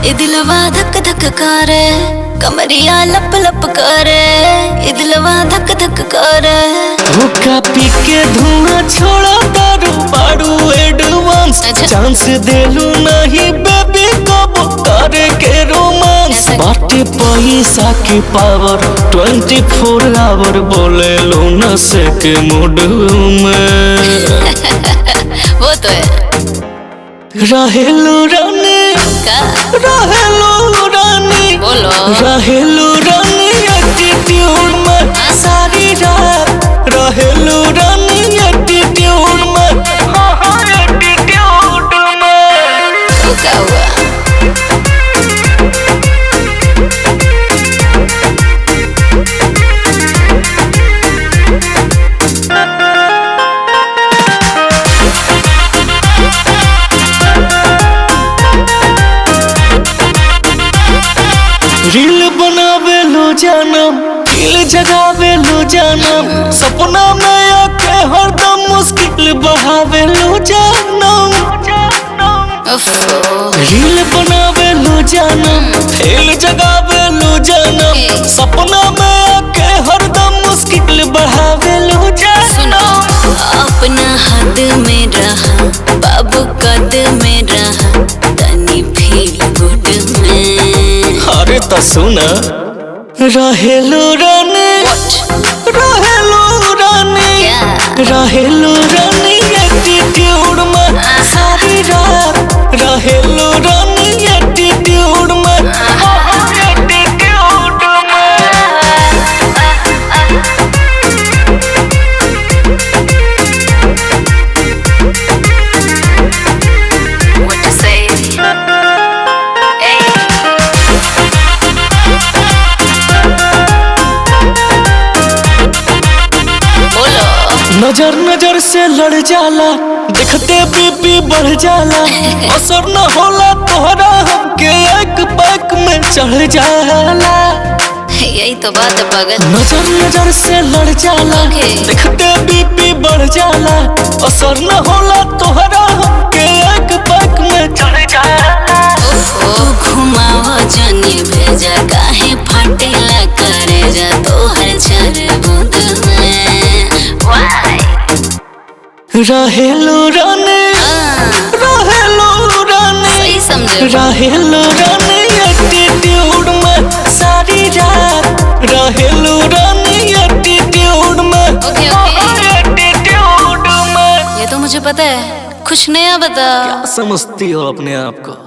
ये दिलवा धक धक करे, कमरिया लप लप करे, ये दिलवा धक धक करे। हुक्का पी के धुआं छोड़ा दारू बारू एडवांस, चांस देलू नहीं बेबी कब करे के रोमांस। बाटे पैसा की पावर 24 आवर, बोले लो नशे के मूड में। वो तो है। रहेलू रानी का? रहेलू रानी, बोलो। रहेलू रानी एटीट्यूड में सारी रात, रहेलू रानी एटीट्यूड में, हाँ एटीट्यूड में। तो क्या हुआ? रील बनावे लो जानम, दिल जगावे लो जानम, सपना में आके हरदम मुश्किल बढ़ावे लो जानम। रील बनावे लो जानम, दिल जगावे लो जानम, सपना में आके हरदम मुश्किल बढ़ावे लो जानम। अपना हद में रहा बाबू, कद में रहा तनी फील गुड में। अरे तो सुना, रहेलू रानी, रहेलू रानी, रहेलू रानी एटीट्यूड में सारी रात, रहेलू रानी एटीट्यूड में, एटीट्यूड में। What to say? नजर नजर से लड़ जाला, देखते बीपी बढ़ जाला, असर न होला तोहरा हमके एक पैक में चढ़ जाला। यही तो बात है पागल। नजर नजर से लड़ जाला, देखते बीपी बढ़ जाला, असर न होला तोहरा हमके एक पैक में चढ़ जाला। घुमावा जानी भेजा, काहे फाटेला करे जा तोहर चार बूंद में। रहेलू रानी, रहेलू रानी, सही समझे। रहेलू रानी एटीट्यूड में सारी रात, रहेलू रानी एटीट्यूड में, एटीट्यूड में। ये तो मुझे पता है, कुछ नया बता। क्या समझती हो अपने आप को?